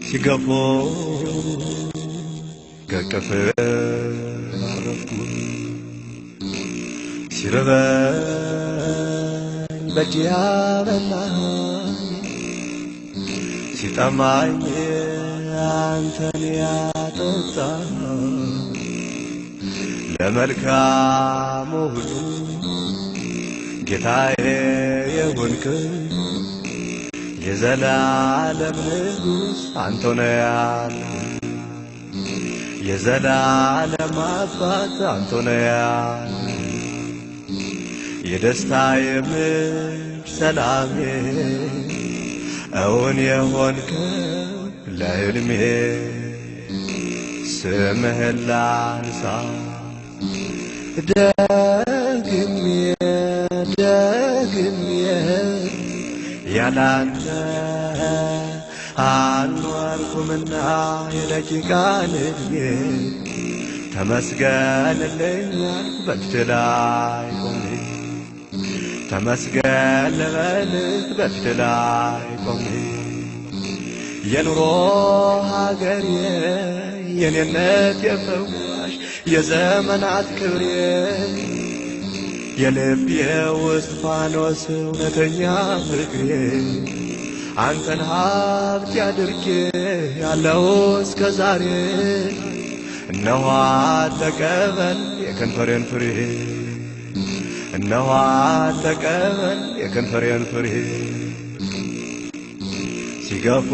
ሲገፎ ከከፈ አረፍኩ ሲርበኝ በእጅ ያበላኝ ሲጠማኝ አንተን ያጠጣኝ ለመልካሙ ሁሉ ጌታዬ የሆንክ የዘላለም ንጉሥ አንተ ነህ ያለ የዘላለም አባት አንተ ነህ ያለ የደስታዬ ምንጭ ሰላሜ እውን የሆንከው ለሕልሜ ስምህን ላንሳ ደግሜ ያላንተ አልኖርኩምና የደቂቃን ዕድሜ ተመስገንልኝ በፊትህ ላይ ቆሜ ተመስገን ልበልህ በፊትህ ላይ ቆሜ የኑሮ ሀገሬ የኔነት የፈዋሽ የዘመናት ክብሬ የልቤ ውስጥ ፋኖስ እውነተኛ ፍቅሬ አንተን ሀብት ያድርጌ ያለው እስከ ዛሬ እነሆ ተቀበል የከንፈሬን ፍሬ እነሆ ተቀበል የከንፈሬን ፍሬ ሲገፎ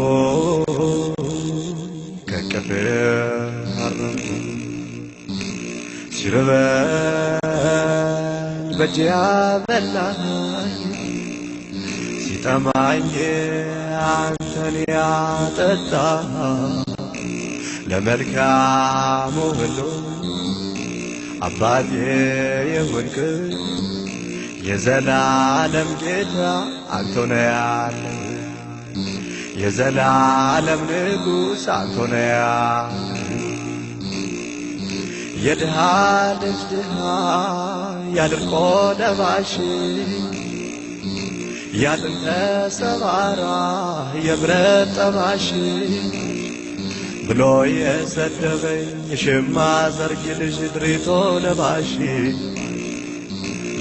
ከከፈ አረፍኩ ሲርበኝ በእጅ ያበላኝ ሲጠማኝ አንተን ያጠጣኝ ለመልካሙ ሁሉ አባቴ የሆንክ የዘላለም ጌታ አንተ ነህ ያለ የዘላለም ንጉሥ አንተ ነህ ያለ የድሃ ልጅ ድሃ ያድርቆ ለባሽ ያጥንተ ሰባራ የብረት ጠባሽ ብሎ የሰደበኝ ሽማ ዘርጊ ልጅ ድሪቶ ለባሽ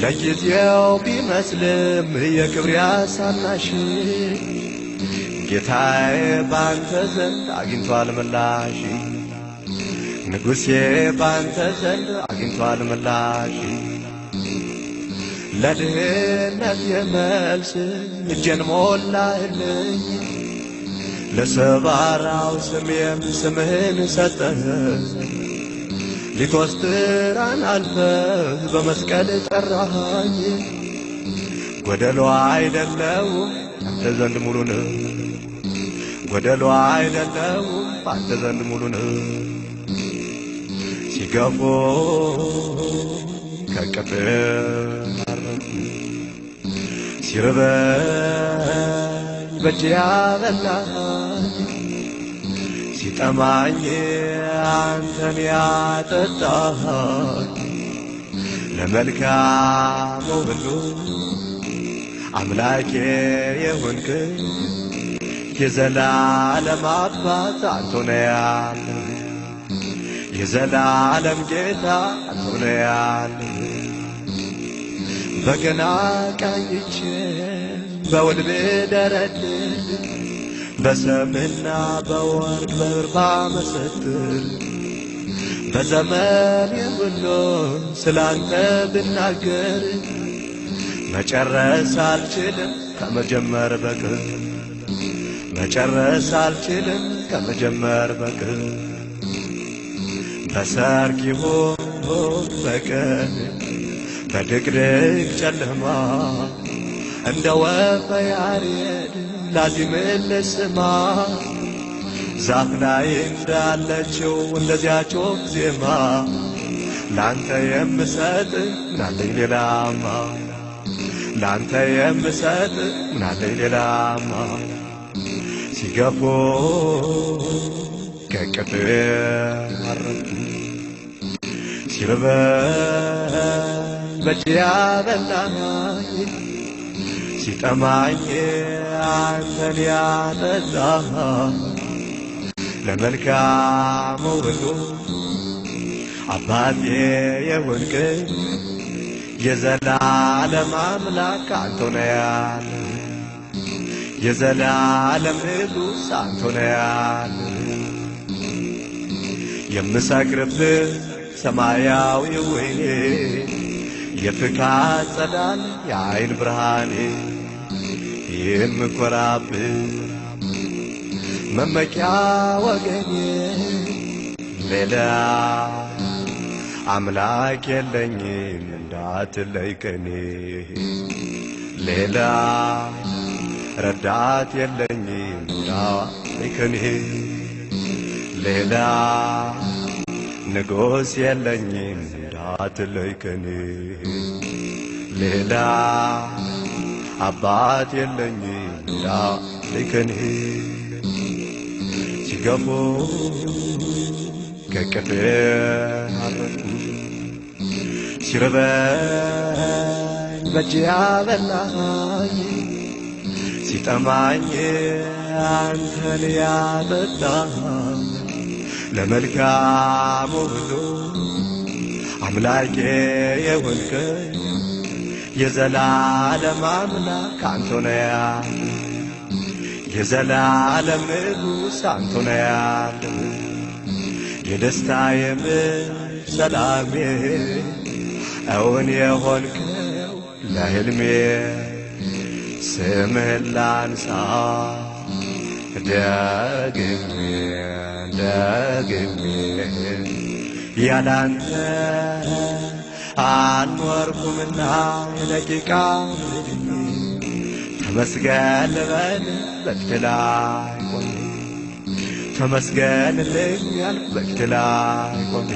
ለጊዜው ቢመስልም የክብር ያሳናሽ ጌታዬ ባንተ ዘንድ አግኝቷል ምላሽ ንጉሴ ባንተ ዘንድ አግኝቷል ምላሽ ለድህነት የመልስ እጄን ሞላህልኝ ለሰባራው ስሜም ስምህን ሰጠህ ሊቶስትራን አልፈህ በመስቀል ጠራኸኝ ጎደሎ አይደለሁም አንተ ዘንድ ሙሉ ነህ ጎደሎ አይደለሁም አንተ ዘንድ ሙሉ ነህ ሲገፎ ከከፈ አረፍኩ ሲርበኝ በእጅ ያበላኝ ሲጠማኝ አንተን ያጠጣኝ ለመልካሙ ሁሉ አምላኬ የሆንክ የዘላለም አባት አንተ ነህ ያለ የዘላለም ጌታ አንተ ነህ ያለ በገና ቀኝቼ በውል ብደረድር በሰምና በወርቅ በብር ባመሰጥር በዘመኔ ሁሉ ስላንተ ብናገር መጨረስ አልችልም ከመጀመር በቀር መጨረስ አልችልም ከመጀመር በቀር በሰርክ ይሁን በቀን በድቅድቅ ጨለማ እንደ ወፈ ያሬድ ላዚምን ልስማ ዛፍ ላይ እንዳለችው እንደዚያች ወፍ ዜማ ላንተ የምሰጥ ምናለኝ ሌላማ ላንተ የምሰጥ ምናለኝ ሌላማ ሲገፉ ከቅፍ አረኩ ሲርበኝ በእጅ ያበላኝ ሲጠማኝ አንተን ያጠጣህ ለመልካሙ ሁሉ አባቴ የሆንክ የዘላለም አምላክ አንተ ነህ ያለ የዘላለም ንጉሥ አንተ ነህ ያለ የምሰክርብህ ሰማያዊው የፍካት ጸዳል የዓይን ብርሃኔ የምኮራብህ መመኪያ ወገኔ ሌላ አምላክ የለኝም እንዳትለይ ከኔ ሌላ ረዳት የለኝም እንዳትለይ ከኔ ሌላ ንጉሥ የለኝም እንዳትለይ ከኔ ሌላ አባት የለኝም እንዳትለይ ከኔ ሲገፉ ከቅፍ አረኩ ሲርበኝ በእጅ ያበላኝ ሲጠማኝ አንተን ያጠጣህ ለመልካሙ ሁሉ አምላኬ የሆንክ የዘላለም አምላክ አንተ ነህ ያለ የዘላለም ንጉሥ አንተ ነህ ያለ የደስታዬ ምንጭ ሰላሜ እውን የሆንከው ለሕልሜ ስምህን ላንሳ ደግሜ ያላንተ አልኖርኩምና ደቂቃ ተመስገን ልበል በፊት ላይ ቆሜ ተመስገንልኝ ያልኩ በፊት ላይ ቆሜ